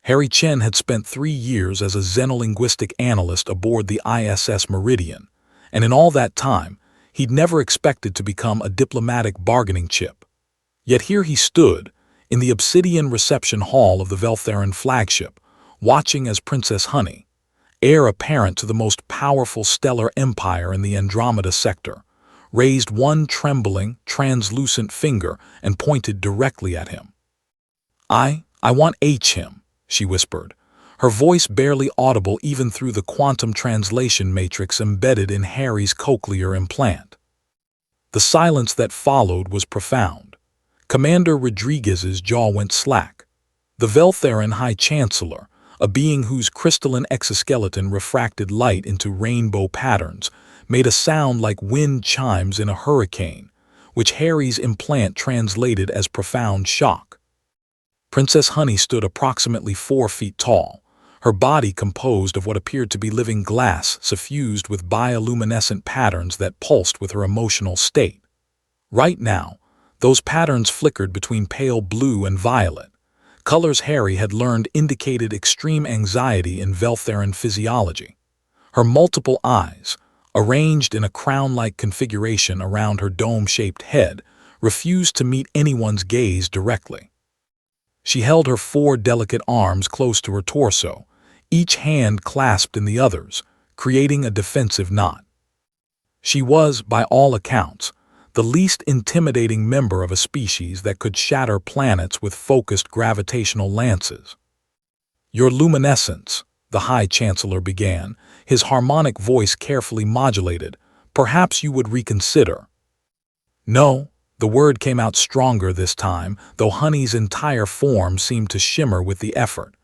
Harry Chen had spent 3 years as a xenolinguistic analyst aboard the ISS Meridian, and in all that time, he'd never expected to become a diplomatic bargaining chip. Yet here he stood, in the obsidian reception hall of the Veltheran flagship, watching as Princess Honey, heir apparent to the most powerful stellar empire in the Andromeda sector, raised one trembling, translucent finger and pointed directly at him. I want him, she whispered, her voice barely audible even through the quantum translation matrix embedded in Harry's cochlear implant. The silence that followed was profound. Commander Rodriguez's jaw went slack. The Veltheran High Chancellor, a being whose crystalline exoskeleton refracted light into rainbow patterns, made a sound like wind chimes in a hurricane, which Harry's implant translated as profound shock. Princess Honey stood approximately 4 feet tall, her body composed of what appeared to be living glass suffused with bioluminescent patterns that pulsed with her emotional state. Right now, those patterns flickered between pale blue and violet, colors Harry had learned indicated extreme anxiety in Veltheran physiology. Her multiple eyes, arranged in a crown-like configuration around her dome-shaped head, refused to meet anyone's gaze directly. She held her 4 delicate arms close to her torso, each hand clasped in the other's, creating a defensive knot. She was, by all accounts, the least intimidating member of a species that could shatter planets with focused gravitational lances. "Your luminescence," the High Chancellor began, his harmonic voice carefully modulated, "perhaps you would reconsider." "No," the word came out stronger this time, though Honey's entire form seemed to shimmer with the effort.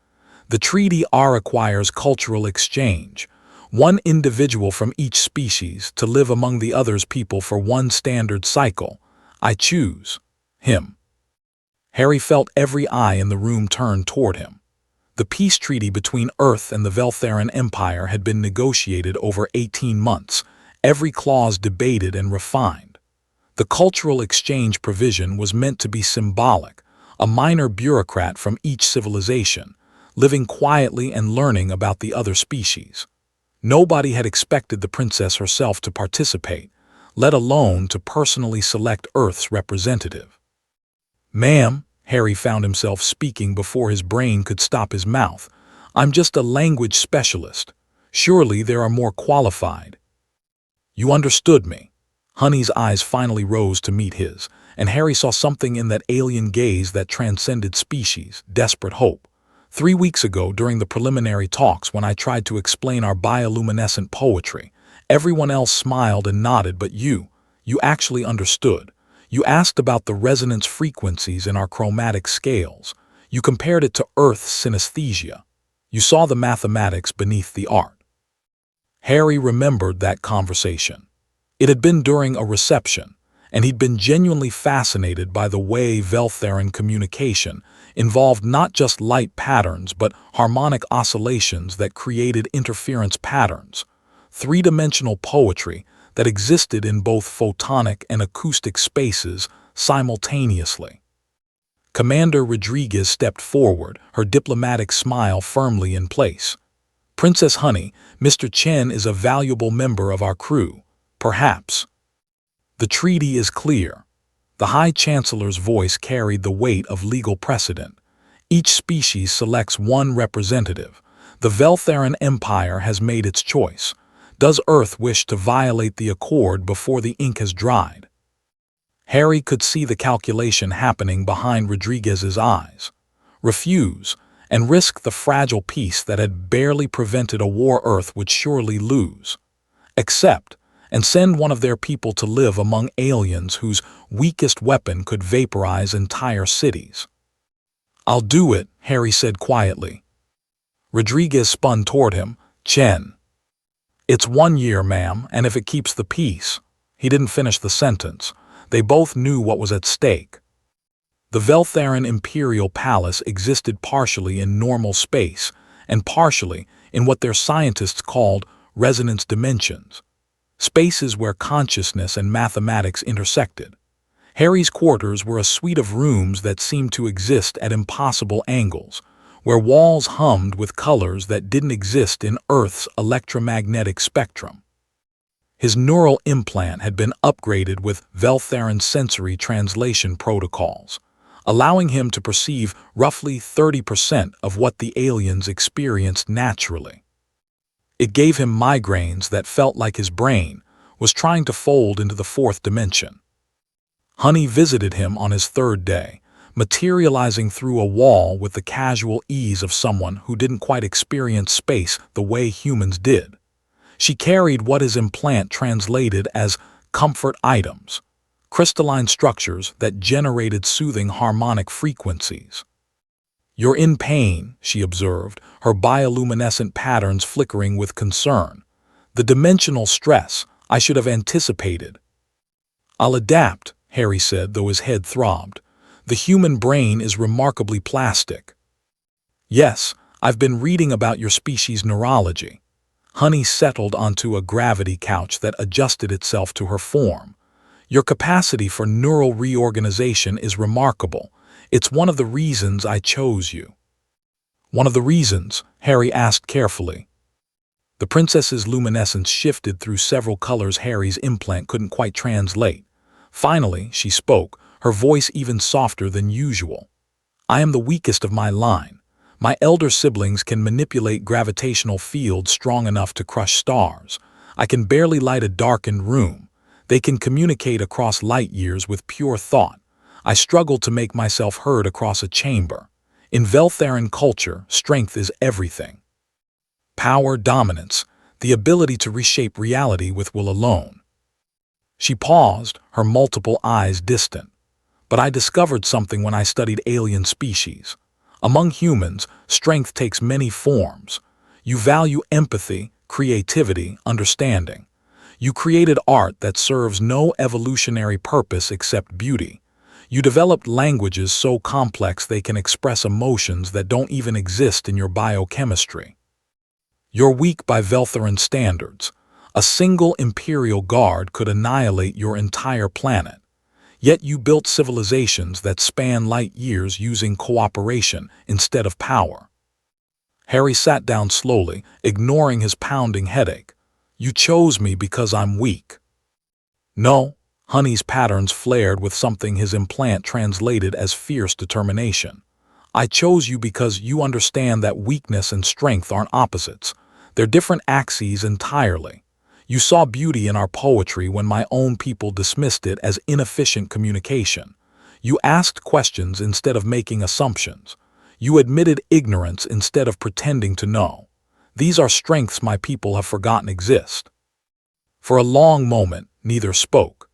"The treaty requires cultural exchange. One individual from each species to live among the other's people for one standard cycle. I choose him." Harry felt every eye in the room turn toward him. The peace treaty between Earth and the Veltheran Empire had been negotiated over 18 months, every clause debated and refined. The cultural exchange provision was meant to be symbolic, a minor bureaucrat from each civilization, living quietly and learning about the other species. Nobody had expected the princess herself to participate, let alone to personally select Earth's representative. "Ma'am," Harry found himself speaking before his brain could stop his mouth, "I'm just a language specialist. Surely there are more qualified." "You understood me." Honey's eyes finally rose to meet his, and Harry saw something in that alien gaze that transcended species, desperate hope. 3 weeks ago, during the preliminary talks when I tried to explain our bioluminescent poetry, everyone else smiled and nodded, but you actually understood. You asked about the resonance frequencies in our chromatic scales. You compared it to Earth's synesthesia. You saw the mathematics beneath the art. Harry remembered that conversation. It had been during a reception, and he'd been genuinely fascinated by the way Veltheran communication involved not just light patterns but harmonic oscillations that created interference patterns, 3-dimensional poetry that existed in both photonic and acoustic spaces simultaneously. Commander Rodriguez stepped forward, her diplomatic smile firmly in place. "Princess Honey, Mr. Chen is a valuable member of our crew, perhaps." "The treaty is clear." The High Chancellor's voice carried the weight of legal precedent. Each species selects one representative. The Veltheran Empire has made its choice. Does Earth wish to violate the accord before the ink has dried? Harry could see the calculation happening behind Rodriguez's eyes. Refuse, and risk the fragile peace that had barely prevented a war Earth would surely lose. Accept, and send one of their people to live among aliens whose weakest weapon could vaporize entire cities. "I'll do it," Harry said quietly. Rodriguez spun toward him. "Chen." "It's 1 year, ma'am, and if it keeps the peace." He didn't finish the sentence. They both knew what was at stake. The Veltheran Imperial Palace existed partially in normal space and partially in what their scientists called resonance dimensions, spaces where consciousness and mathematics intersected. Harry's quarters were a suite of rooms that seemed to exist at impossible angles, where walls hummed with colors that didn't exist in Earth's electromagnetic spectrum. His neural implant had been upgraded with Veltheran sensory translation protocols, allowing him to perceive roughly 30% of what the aliens experienced naturally. It gave him migraines that felt like his brain was trying to fold into the fourth dimension. Honey visited him on his third day, materializing through a wall with the casual ease of someone who didn't quite experience space the way humans did. She carried what his implant translated as comfort items, crystalline structures that generated soothing harmonic frequencies. "You're in pain," she observed, her bioluminescent patterns flickering with concern. "The dimensional stress I should have anticipated." "I'll adapt," Harry said, though his head throbbed. "The human brain is remarkably plastic." "Yes, I've been reading about your species' neurology." Honey settled onto a gravity couch that adjusted itself to her form. "Your capacity for neural reorganization is remarkable. It's one of the reasons I chose you." "One of the reasons?" Harry asked carefully. The princess's luminescence shifted through several colors Harry's implant couldn't quite translate. Finally, she spoke, her voice even softer than usual. "I am the weakest of my line. My elder siblings can manipulate gravitational fields strong enough to crush stars. I can barely light a darkened room. They can communicate across light years with pure thought. I struggle to make myself heard across a chamber. In Veltheran culture, strength is everything. Power, dominance, the ability to reshape reality with will alone." She paused, her multiple eyes distant. "But I discovered something when I studied alien species. Among humans, strength takes many forms. You value empathy, creativity, understanding. You created art that serves no evolutionary purpose except beauty. You developed languages so complex they can express emotions that don't even exist in your biochemistry. You're weak by Veltheran standards. A single Imperial Guard could annihilate your entire planet. Yet you built civilizations that span light years using cooperation instead of power." Harry sat down slowly, ignoring his pounding headache. "You chose me because I'm weak." "No." Honey's patterns flared with something his implant translated as fierce determination. "I chose you because you understand that weakness and strength aren't opposites. They're different axes entirely. You saw beauty in our poetry when my own people dismissed it as inefficient communication. You asked questions instead of making assumptions. You admitted ignorance instead of pretending to know. These are strengths my people have forgotten exist." For a long moment, neither spoke.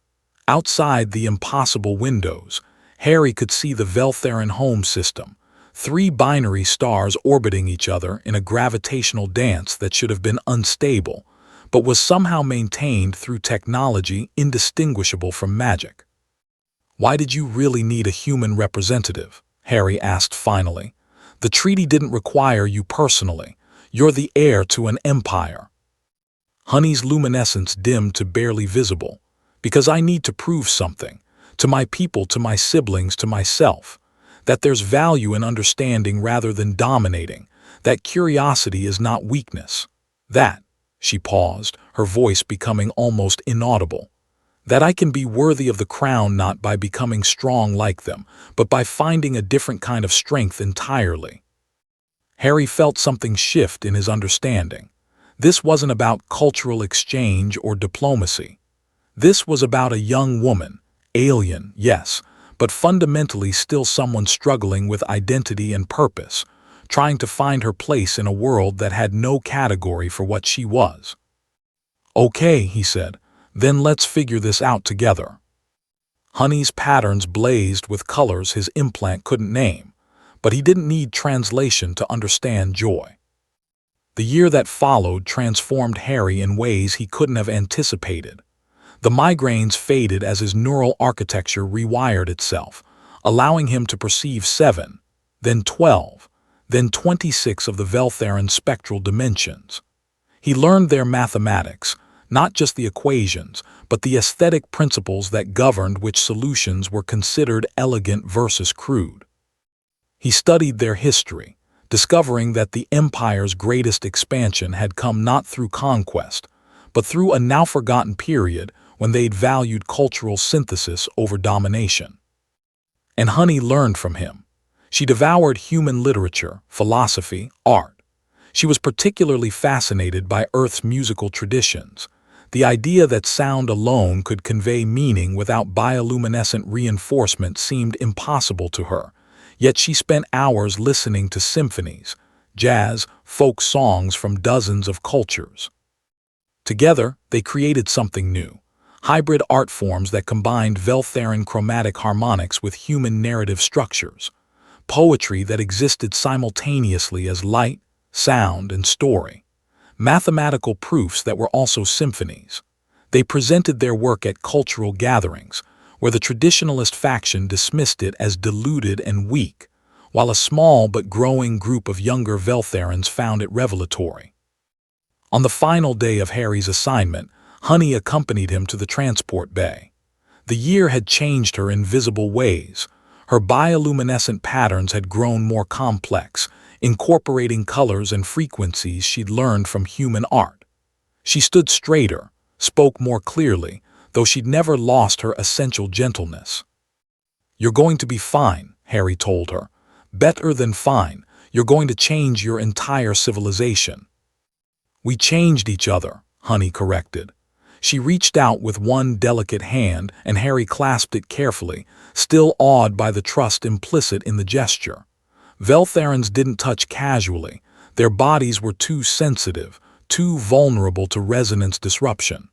Outside the impossible windows, Harry could see the Veltheran home system, 3 binary stars orbiting each other in a gravitational dance that should have been unstable, but was somehow maintained through technology indistinguishable from magic. "Why did you really need a human representative?" Harry asked finally. "The treaty didn't require you personally. You're the heir to an empire." Honey's luminescence dimmed to barely visible. "Because I need to prove something. To my people, to my siblings, to myself. That there's value in understanding rather than dominating. That curiosity is not weakness. That," she paused, her voice becoming almost inaudible, "that I can be worthy of the crown not by becoming strong like them, but by finding a different kind of strength entirely." Harry felt something shift in his understanding. This wasn't about cultural exchange or diplomacy. This was about a young woman, alien, yes, but fundamentally still someone struggling with identity and purpose, trying to find her place in a world that had no category for what she was. "Okay," he said, "then let's figure this out together." Honey's patterns blazed with colors his implant couldn't name, but he didn't need translation to understand joy. The year that followed transformed Harry in ways he couldn't have anticipated. The migraines faded as his neural architecture rewired itself, allowing him to perceive 7, then 12, then 26 of the Veltheran spectral dimensions. He learned their mathematics, not just the equations, but the aesthetic principles that governed which solutions were considered elegant versus crude. He studied their history, discovering that the empire's greatest expansion had come not through conquest, but through a now-forgotten period when they'd valued cultural synthesis over domination. And Honey learned from him. She devoured human literature, philosophy, art. She was particularly fascinated by Earth's musical traditions. The idea that sound alone could convey meaning without bioluminescent reinforcement seemed impossible to her, yet she spent hours listening to symphonies, jazz, folk songs from dozens of cultures. Together, they created something new, hybrid art forms that combined Veltheran chromatic harmonics with human narrative structures, poetry that existed simultaneously as light, sound, and story, mathematical proofs that were also symphonies. They presented their work at cultural gatherings, where the traditionalist faction dismissed it as diluted and weak, while a small but growing group of younger Veltherans found it revelatory. On the final day of Harry's assignment, Honey accompanied him to the transport bay. The year had changed her in visible ways. Her bioluminescent patterns had grown more complex, incorporating colors and frequencies she'd learned from human art. She stood straighter, spoke more clearly, though she'd never lost her essential gentleness. "You're going to be fine," Harry told her. "Better than fine. You're going to change your entire civilization." "We changed each other," Honey corrected. She reached out with one delicate hand, and Harry clasped it carefully, still awed by the trust implicit in the gesture. Veltherans didn't touch casually. Their bodies were too sensitive, too vulnerable to resonance disruption.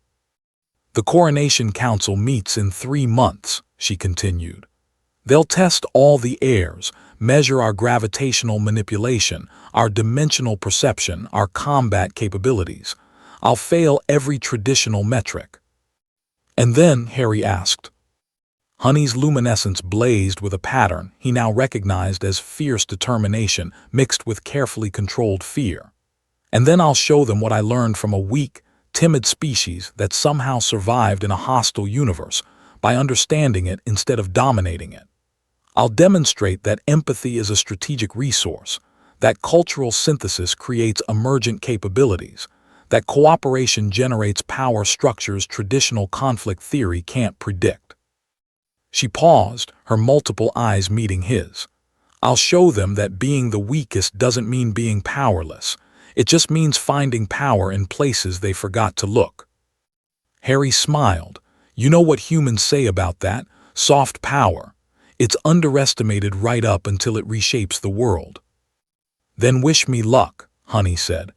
"The Coronation Council meets in 3 months," she continued. "They'll test all the airs, measure our gravitational manipulation, our dimensional perception, our combat capabilities. I'll fail every traditional metric." "And then?" Harry asked. Honey's luminescence blazed with a pattern he now recognized as fierce determination mixed with carefully controlled fear. "And then I'll show them what I learned from a weak, timid species that somehow survived in a hostile universe by understanding it instead of dominating it. I'll demonstrate that empathy is a strategic resource, that cultural synthesis creates emergent capabilities, that cooperation generates power structures traditional conflict theory can't predict." She paused, her multiple eyes meeting his. "I'll show them that being the weakest doesn't mean being powerless. It just means finding power in places they forgot to look." Harry smiled. "You know what humans say about that? Soft power. It's underestimated right up until it reshapes the world." "Then wish me luck," Honey said,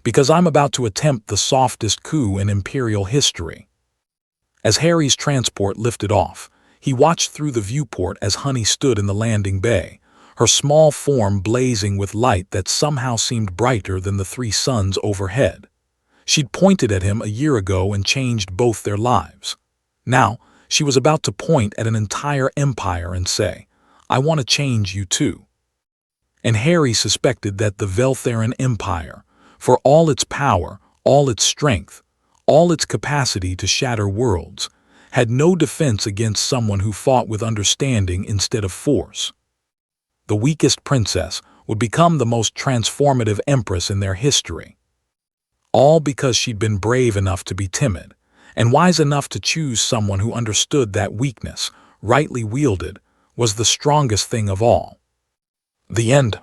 "because I'm about to attempt the softest coup in Imperial history." As Harry's transport lifted off, he watched through the viewport as Honey stood in the landing bay, her small form blazing with light that somehow seemed brighter than the 3 suns overhead. She'd pointed at him a year ago and changed both their lives. Now, she was about to point at an entire empire and say, "I want to change you too." And Harry suspected that the Veltheran Empire, for all its power, all its strength, all its capacity to shatter worlds, had no defense against someone who fought with understanding instead of force. The weakest princess would become the most transformative empress in their history. All because she'd been brave enough to be timid, and wise enough to choose someone who understood that weakness, rightly wielded, was the strongest thing of all. The end.